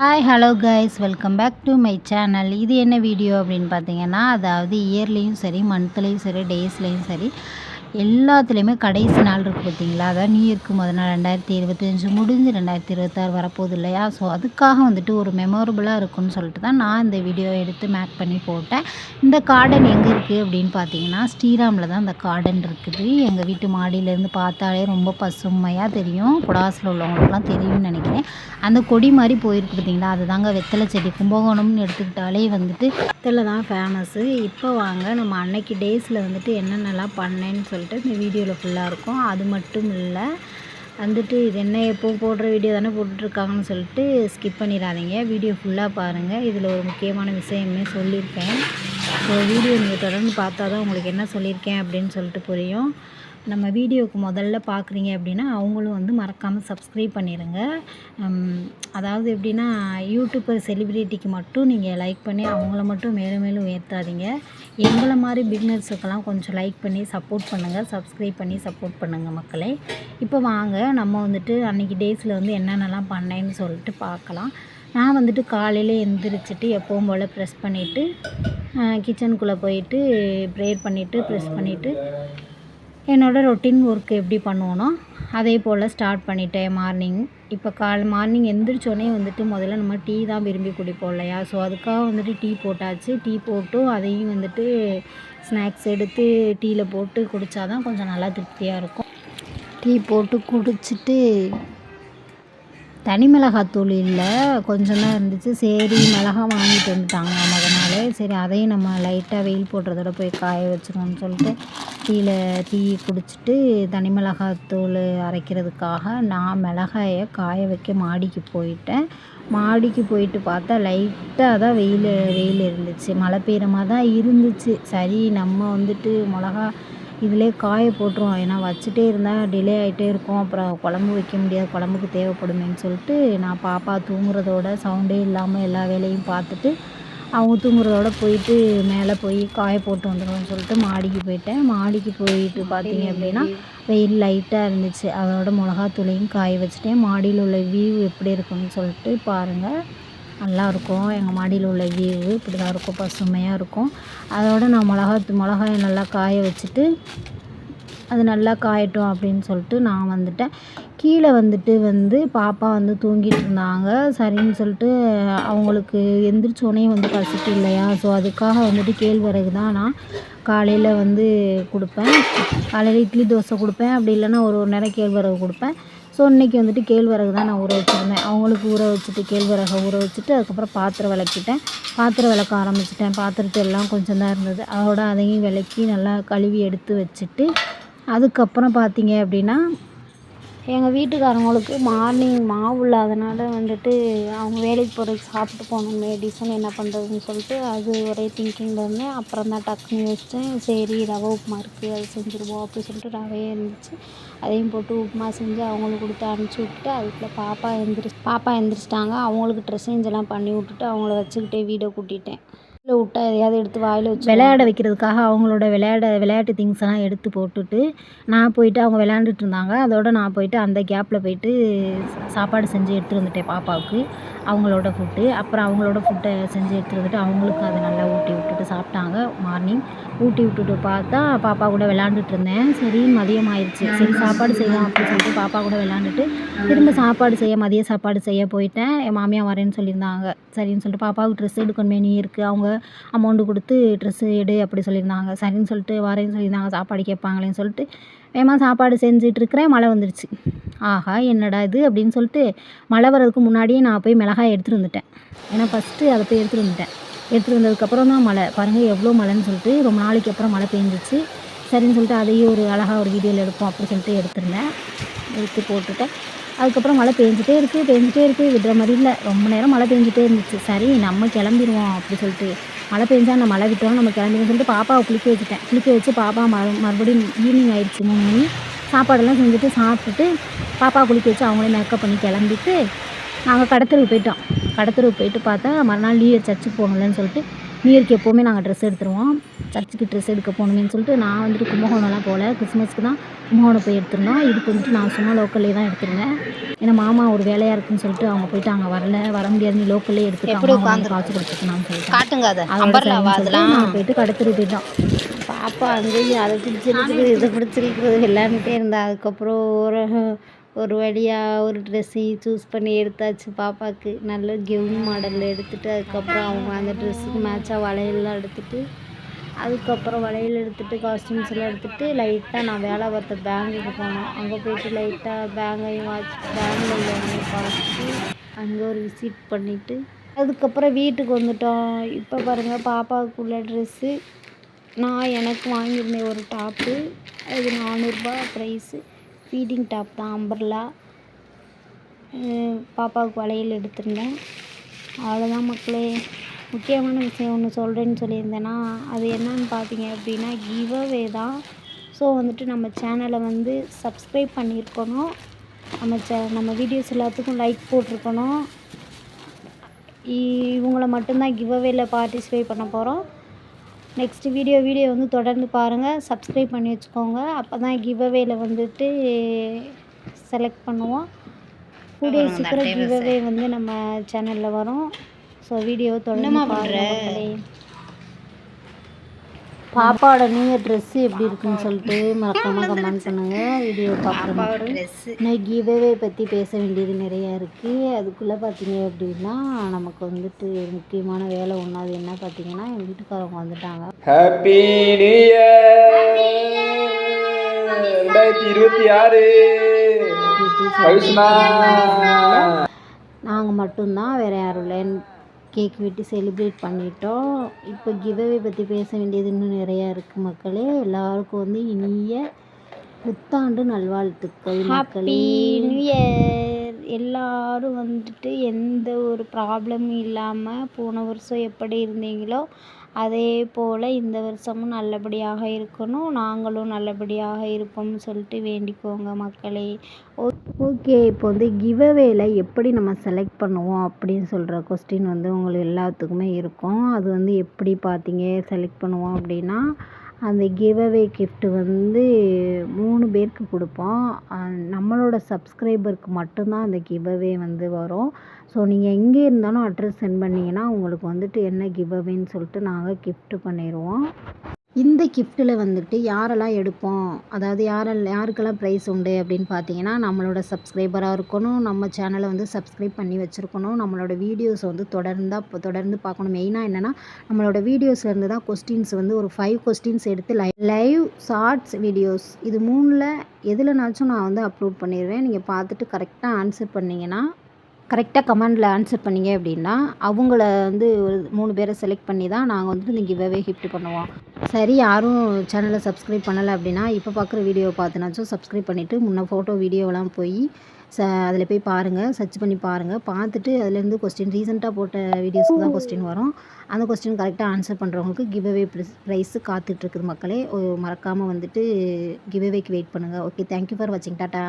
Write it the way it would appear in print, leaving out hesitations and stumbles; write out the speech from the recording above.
Hi hello guys welcome back to my channel. இது என்ன video அப்படின்னு பார்த்தீங்கன்னா, அதாவது இயர்லேயும் சரி, மந்த்லேயும் சரி, டேஸ்லேயும் சரி, எல்லாத்துலேயுமே கடைசி நாள் இருக்குது பார்த்தீங்களா? அதாவது நியூ இயர்க்கு முதல் நாள் 2025 முடிஞ்சு 2026 வரப்போகுது இல்லையா? ஸோ அதுக்காக வந்துட்டு ஒரு மெமரபுளாக இருக்குன்னு சொல்லிட்டு தான் நான் இந்த வீடியோ எடுத்து மேக் பண்ணி போட்டேன். இந்த கார்டன் எங்கே இருக்குது அப்படின்னு பார்த்தீங்கன்னா, ஸ்ரீராமில் தான் இந்த கார்டன் இருக்குது. எங்கள் வீட்டு மாடியிலேருந்து பார்த்தாலே ரொம்ப பசுமையாக தெரியும். குடாஸில் உள்ளவங்களுக்குலாம் தெரியும்னு நினைக்கிறேன். அந்த கொடி மாதிரி போயிருக்கு பார்த்தீங்களா, அதுதாங்க வெத்தலை செடி. கும்பகோணம்னு எடுத்துக்கிட்டாலே வந்துட்டு வெத்தலை தான் ஃபேமஸ்ஸு. இப்போ வாங்க நம்ம அன்னைக்கு டேஸில் வந்துட்டு என்னென்னலாம் பண்ணேன்னு சொல்லிட்டு இந்த வீடியோவில் ஃபுல்லாக இருக்கும். அது மட்டும் இல்லை வந்துட்டு இது என்ன எப்போவும் போடுற வீடியோ தானே போட்டுட்ருக்காங்கன்னு சொல்லிட்டு ஸ்கிப் பண்ணிடாதீங்க. வீடியோ ஃபுல்லாக பாருங்கள். இதில் ஒரு முக்கியமான விஷயமே சொல்லியிருக்கேன். ஸோ வீடியோ நீங்கள் தொடர்ந்து பார்த்தா தான் உங்களுக்கு என்ன சொல்லியிருக்கேன் அப்படின்னு சொல்லிட்டு புரியும். நம்ம வீடியோவுக்கு முதல்ல பார்க்குறீங்க அப்படின்னா அவங்களும் வந்து மறக்காமல் சப்ஸ்கிரைப் பண்ணிடுங்க. அதாவது எப்படின்னா, யூடியூப்பர் செலிப்ரிட்டிக்கு மட்டும் நீங்கள் லைக் பண்ணி அவங்கள மட்டும் மேலும் மேலும் உயர்த்தாதீங்க. எங்களை மாதிரி பிகினர்ஸுக்கெல்லாம் கொஞ்சம் லைக் பண்ணி சப்போர்ட் பண்ணுங்கள், சப்ஸ்கிரைப் பண்ணி சப்போர்ட் பண்ணுங்கள் மக்களே. இப்போ வாங்க நம்ம வந்துட்டு அன்றைக்கி டேஸில் வந்து என்னென்னலாம் பண்ணேன்னு சொல்லிட்டு பார்க்கலாம். நான் வந்துட்டு காலையில் எந்திரிச்சிட்டு எப்பவும் போல் ப்ரெஸ் பண்ணிவிட்டு கிச்சனுக்குள்ளே போயிட்டு ப்ரேயர் பண்ணிவிட்டு ப்ரெஸ் பண்ணிவிட்டு என்னோடய ரொட்டீன் ஒர்க் எப்படி பண்ணுவோனோ அதே போல் ஸ்டார்ட் பண்ணிட்டேன் மார்னிங். இப்போ மார்னிங் எந்திரிச்சோடனே வந்துட்டு முதல்ல நம்ம டீ தான் விரும்பி குடிப்போம் இல்லையா? ஸோ அதுக்காக வந்துட்டு டீ போட்டாச்சு. டீ போட்டும் அதையும் வந்துட்டு ஸ்நாக்ஸ் எடுத்து டீயில் போட்டு குடித்தா தான் கொஞ்சம் நல்லா திருப்தியாக இருக்கும். டீ போட்டு குடிச்சிட்டு தனி மிளகாத்தூள் இல்லை, கொஞ்சம் தான் இருந்துச்சு. சரி மிளகா வாங்கிட்டு வந்துட்டாங்க மகனாலே, சரி அதையும் நம்ம லைட்டாக வெயில் போடுறதோட போய் காய வச்சுருவோம்னு சொல்லிட்டு டீ குடிச்சிட்டு தனி மிளகாத்தூள் அரைக்கிறதுக்காக நான் மிளகாயை காய வைக்க மாடிக்கு போயிட்டேன். மாடிக்கு போயிட்டு பார்த்தா லைட்டாக தான் வெயில் இருந்துச்சு. மழை பெய்கிற மாதிரி தான் இருந்துச்சு. சரி நம்ம வந்துட்டு மிளகா இதிலே காய போட்டுருவோம், ஏன்னா வச்சுட்டே இருந்தால் டிலே ஆகிட்டே இருக்கும், அப்புறம் குழம்பு வைக்க முடியாது, குழம்புக்கு தேவைப்படுமேன்னு சொல்லிட்டு நான் பாப்பா தூங்குறதோட சவுண்டே இல்லாமல் எல்லா வேலையும் பார்த்துட்டு அவங்க தூங்குறதோட போயிட்டு மேலே போய் காய போட்டு வந்துடுவோம்னு சொல்லிட்டு மாடிக்கு போயிட்டேன். மாடிக்கு போயிட்டு பார்த்தீங்க அப்படின்னா வெயில் லைட்டாக இருந்துச்சு. அதோட மிளகாத்தூளையும் காய வச்சுட்டேன். மாடியில் உள்ள வியூ எப்படி இருக்குன்னு சொல்லிட்டு பாருங்கள். நல்லாயிருக்கும். எங்கள் மாடியில் உள்ள வியூ இப்படி தான் இருக்கும், பசுமையாக இருக்கும். அதோட நான் மிளகாயை நல்லா காய வச்சுட்டு அது நல்லா காயட்டும் அப்படின்னு சொல்லிட்டு நான் வந்துட்டேன். கீழே வந்துட்டு பாப்பா வந்து தூங்கிட்டு இருந்தாங்க. சரின்னு சொல்லிட்டு அவங்களுக்கு எந்திரிச்சோடனே வந்து பசிக்கும் இல்லையா? ஸோ அதுக்காக வந்துட்டு கேழ்வரகு தான் நான் காலையில் வந்து கொடுப்பேன். காலையில் இட்லி தோசை கொடுப்பேன், அப்படி இல்லைன்னா ஒரு நேரம் கேழ்வரகு கொடுப்பேன். ஸோ இன்றைக்கி வந்துட்டு கேழ்வரகு தான் நான் ஊற வச்சுருந்தேன். அவங்களுக்கு ஊற வச்சுட்டு கேழ்வரகை ஊற வச்சுட்டு அதுக்கப்புறம் பாத்திரம் விளக்கிட்டேன். பாத்திரம் விளக்க ஆரம்பிச்சிட்டேன். பாத்திரத்து எல்லாம் கொஞ்சம் தான் இருந்தது, அதோட அதையும் விளக்கி நல்லா கழுவி எடுத்து வச்சுட்டு அதுக்கப்புறம் பார்த்தீங்க அப்படின்னா எங்கள் வீட்டுக்காரங்களுக்கு மார்னிங் மாவு இல்லாதனால வந்துட்டு அவங்க வேலைக்கு போகிறதுக்கு சாப்பிட்டு போகணுமே டிஃபன் என்ன பண்ணுறதுன்னு சொல்லிட்டு அது ஒரே திங்கிங்கில் இருந்தேன். அப்புறம் தான் டக்குன்னு யோசித்தேன், சரி ரவை உப்புமா இருக்குது அது செஞ்சுருவோம் அப்படி சொல்லிட்டு ரவையே இருந்துச்சு, அதையும் போட்டு உப்புமா செஞ்சு அவங்களுக்கு கொடுத்து அனுப்பிச்சி விட்டுட்டு அதுக்குள்ளே பாப்பா எந்திரிச்சிட்டாங்க. அவங்களுக்கு ட்ரெஸ் சேஞ்ச் எல்லாம் பண்ணி விட்டுட்டு அவங்கள வச்சுக்கிட்டே வீடை கூட்டிட்டேன். விட்டா எதையாவது எடுத்து வாயில் வச்சு விளையாட வைக்கிறதுக்காக அவங்களோட விளையாட்டு திங்ஸ் எல்லாம் எடுத்து போட்டுட்டு நான் போயிட்டு அவங்க விளையாண்டுட்டு இருந்தாங்க. அதோட நான் போயிட்டு அந்த கேப்பில் போயிட்டு சாப்பாடு செஞ்சு எடுத்துகிட்டு வந்துட்டேன் பாப்பாவுக்கு அவங்களோட ஃபுட்டு. அப்புறம் அவங்களோட ஃபுட்டை செஞ்சு எடுத்துகிட்டு வந்துட்டு அவங்களுக்கு அதை நல்லா ஊட்டி விட்டுட்டு சாப்பிட்டாங்க. மார்னிங் ஊட்டி விட்டுட்டு பார்த்தா பாப்பா கூட விளையாண்டுட்டு இருந்தேன். சரி மதியம் ஆயிடுச்சு, சரி சாப்பாடு செய்யலாம் அப்படின்னு சொல்லிட்டு பாப்பா கூட விளையாண்டுட்டு திரும்ப மதிய சாப்பாடு செய்ய போயிட்டேன். என் மாமியார் வரேன்னு சொல்லியிருந்தாங்க. சரின்னு சொல்லிட்டு பாப்பாவுக்கு ட்ரெஸ் எடுக்கணுமே நீ இருக்குது, அவங்க அமௌண்ட்டு கொடுத்து ட்ரெஸ்ஸு எடு அப்படி சொல்லியிருந்தாங்க. சரின்னு சொல்லிட்டு வரேன்னு சொல்லியிருந்தாங்க, சாப்பாடு கேட்பாங்களேன்னு சொல்லிட்டு வேகமாக சாப்பாடு செஞ்சிட்ருக்கிறேன். மழை வந்துடுச்சு. ஆஹா என்னடா இது அப்படின்னு சொல்லிட்டு மழை வர்றதுக்கு முன்னாடியே நான் போய் மிளகாய் எடுத்துகிட்டு வந்துட்டேன். ஏன்னா ஃபஸ்ட்டு அதை போய் எடுத்துகிட்டு வந்துட்டேன். எடுத்துகிட்டு வந்ததுக்கப்புறம் தான் மழை பாருங்கள் எவ்வளோ மழைன்னு சொல்லிட்டு ரொம்ப நாளைக்கு அப்புறம் மழை பெஞ்சிச்சு. சரின்னு சொல்லிட்டு அதையும் ஒரு அழகாக ஒரு வீடியோவில் எடுப்போம் அப்படி சொல்லிட்டு எடுத்து போட்டுட்டேன். அதுக்கப்புறம் மழை பெஞ்சிட்டே இருக்குது, விடுற மாதிரி இல்லை. ரொம்ப நேரம் மழை பெஞ்சிட்டே இருந்துச்சு. சரி நம்ம கிளம்பிடுவோம் அப்படி சொல்லிட்டு மழை பெஞ்சா நம்ம மழை விட்டோம் நம்ம கிளம்பிடுவோம் சொல்லிட்டு பாப்பாவை குளிக்க வச்சு பாப்பா மறுபடியும் ஈவினிங் ஆயிடுச்சு 3 மணி. சாப்பாடெல்லாம் செஞ்சுட்டு சாப்பிட்டுட்டு பாப்பா குளிக்க வச்சு அவங்களே மேக்கப் பண்ணி கிளம்பிட்டு நாங்கள் கடத்தெருவு போயிட்டு பார்த்தா மறுநாள் நியூ இயர் சர்ச்சுக்கு போகணும்லன்னு சொல்லிட்டு நியூ இயர்க்கு எப்போவுமே நாங்கள் ட்ரெஸ் எடுத்துருவோம். சர்ச்சுக்கு ட்ரெஸ் எடுக்க போகணுமேன்னு சொல்லிட்டு நான் வந்துட்டு கும்பகோணம்லாம் போகல. கிறிஸ்மஸ்க்கு தான் கும்பகோணம் போய் எடுத்திருந்தோம். இதுக்கு வந்துட்டு நான் சும்மா லோக்கல்லே தான் எடுத்திருந்தேன். ஏன்னா மாமா ஒரு வேலையாக இருக்குன்னு சொல்லிட்டு அவங்க போயிட்டாங்க. வர முடியாது, நீ லோக்கல்லே எடுத்துட்டு காசு கொடுத்துக்கலாம்னு சொல்லிட்டு நாங்கள் போயிட்டு கடத்தெரு போயிட்டோம். பாப்பா அங்கேயும் அதை பிடிச்சிருக்குது இதை பிடிச்சிருக்குது விளாண்டுட்டே இருந்தா. அதுக்கப்புறம் ஒரு வழியாக ஒரு ட்ரெஸ்ஸு சூஸ் பண்ணி எடுத்தாச்சு பாப்பாவுக்கு. நல்ல கெவுன் மாடலில் எடுத்துகிட்டு அதுக்கப்புறம் அவங்க அந்த ட்ரெஸ்ஸுக்கு மேட்சாக வளையல்லாம் எடுத்துகிட்டு அதுக்கப்புறம் வளையல் எடுத்துகிட்டு காஸ்டியூம்ஸ் எல்லாம் எடுத்துகிட்டு லைட்டாக நான் வேலை பார்த்த பேங்குக்கு போனோம். அங்கே போயிட்டு லைட்டாக பேங்கையும் பேங்கில் உள்ளவங்களையும் பார்த்துட்டு அங்கே ஒரு விசிட் பண்ணிவிட்டு அதுக்கப்புறம் வீட்டுக்கு வந்துட்டோம். இப்போ பாருங்கள் பாப்பாவுக்குள்ள ட்ரெஸ்ஸு நான் எனக்கு வாங்கியிருந்தேன் ஒரு டாப்பு. அது 400 ப்ரைஸு. ஃபீடிங் டாப் தான், அம்பர்லா. பாப்பாவுக்கு வளையல் எடுத்திருந்தேன். அவ்வளோதான் மக்களே. முக்கியமான விஷயம் ஒன்று சொல்கிறேன்னு சொல்லியிருந்தேன்னா அது என்னன்னு பார்த்தீங்க அப்படின்னா கிவ்அவே தான். ஸோ வந்துட்டு நம்ம சேனலை வந்து சப்ஸ்கிரைப் பண்ணியிருக்கணும். நம்ம வீடியோஸ் எல்லாத்துக்கும் லைக் போட்டிருக்கணும். இவங்கள மட்டும்தான் கிவ்அவேல பார்ட்டிசிபேட் பண்ண போகிறோம். நெக்ஸ்ட் வீடியோ வந்து தொடர்ந்து பாருங்கள். சப்ஸ்கிரைப் பண்ணி வச்சுக்கோங்க. அப்போ தான் கிவ்அவேல வந்துட்டு செலக்ட் பண்ணுவோம். கூடிய சீக்கிரம் கிவ்அவே வந்து நம்ம சேனலில் வரும். ஸோ வீடியோ தொடர்ந்து பாருங்கள். பாப்பாவோட நியூ இயர் ட்ரெஸ்ஸு எப்படி இருக்குன்னு சொல்லிட்டு மறக்காமல் கமெண்ட் பண்ணுங்கள். வீடியோ பார்க்குறவங்க இன்னும் கிவ்அவே பற்றி பேச வேண்டியது நிறையா இருக்குது. அதுக்குள்ளே பார்த்தீங்க அப்படின்னா நமக்கு வந்துட்டு முக்கியமான வேலை ஒன்று. அது என்ன பார்த்தீங்கன்னா எங்கள் வீட்டுக்காரவங்க வந்துட்டாங்க. Happy new year 2026. நாங்கள் மட்டும்தான், வேறு யாரும் இல்லை. கேக் வெட்டி செலிப்ரேட் பண்ணிட்டோம். இப்போ கிவ்அவே பற்றி பேச வேண்டியது இன்னும் நிறையா இருக்குது மக்களே. எல்லாருக்கும் வந்து இனிய புத்தாண்டு நல்வாழ்த்துக்கள் மக்களே. New year. எல்லோரும் வந்துட்டு எந்த ஒரு ப்ராப்ளமும் இல்லாமல் போன வருஷம் எப்படி இருந்தீங்களோ அதே போல் இந்த வருஷமும் நல்லபடியாக இருக்கணும். நாங்களும் நல்லபடியாக இருப்போம்னு சொல்லிட்டு வேண்டிக்கோங்க மக்களே. ஓகே, இப்போ வந்து கிவ்அவேல எப்படி நம்ம செலக்ட் பண்ணுவோம் அப்படின்னு சொல்கிற கொஸ்டின் வந்து உங்களுக்கு எல்லாத்துக்குமே இருக்கும். அது வந்து எப்படி பார்த்தீங்க செலக்ட் பண்ணுவோம் அப்படின்னா அந்த கிவ்அவே கிஃப்ட்டு வந்து 3 பேருக்கு கொடுப்போம். நம்மளோட சப்ஸ்கிரைபருக்கு மட்டும்தான் அந்த கிவ்அவே வந்து வரும். ஸோ நீங்கள் எங்கே இருந்தாலும் அட்ரஸ் சென்ட் பண்ணிங்கன்னா உங்களுக்கு வந்துட்டு என்ன கிவ்அவேன்னு சொல்லிட்டு நாங்கள் கிஃப்ட்டு பண்ணிடுவோம். இந்த கிஃப்ட்டில் வந்துட்டு யாரெல்லாம் எடுப்போம், அதாவது யாருக்கெல்லாம் ப்ரைஸ் உண்டு அப்படின்னு பார்த்தீங்கன்னா நம்மளோட சப்ஸ்கிரைபராக இருக்கணும், நம்ம சேனலை வந்து சப்ஸ்கிரைப் பண்ணி வச்சுருக்கணும், நம்மளோட வீடியோஸை வந்து தொடர்ந்து பார்க்கணும். மெயினாக என்னென்னா நம்மளோட வீடியோஸ்லேருந்து தான் கொஸ்டின்ஸ் வந்து ஒரு 5 கொஸ்டின்ஸ் எடுத்து லைவ் ஷார்ட்ஸ் வீடியோஸ் இது 3ல் எதுலனாச்சும் நான் வந்து அப்லோட் பண்ணிடுவேன். நீங்கள் பார்த்துட்டு கரெக்டாக ஆன்சர் பண்ணிங்கன்னா கரெக்டாக கமெண்டில் ஆன்சர் பண்ணிங்க அப்படின்னா அவங்கள வந்து ஒரு 3 பேரை செலக்ட் பண்ணி தான் நாங்கள் வந்துட்டு இந்த கிவ்அவே கிஃப்ட் பண்ணுவோம். சரி, யாரும் சேனலை சப்ஸ்கிரைப் பண்ணலை அப்படின்னா இப்போ பார்க்குற வீடியோவை பார்த்துனாச்சும் சப்ஸ்கிரைப் பண்ணிவிட்டு முன்ன ஃபோட்டோ வீடியோலாம் போய் அதில் போய் பாருங்கள், சர்ச் பண்ணி பாருங்கள். பார்த்துட்டு அதுலேருந்து கொஸ்டின் ரீசெண்டாக போட்ட வீடியோஸ்க்கு தான் கொஸ்டின் வரும். அந்த கொஸ்டின் கரெக்டாக ஆன்சர் பண்ணுறவங்களுக்கு கிவ்அவே ப்ரைஸு காத்துட்ருக்குது மக்களே. மறக்காமல் வந்துட்டு கிவ்அவேக்கு வெயிட் பண்ணுங்கள். ஓகே, தேங்க்யூ ஃபார் வாட்சிங். டாட்டா.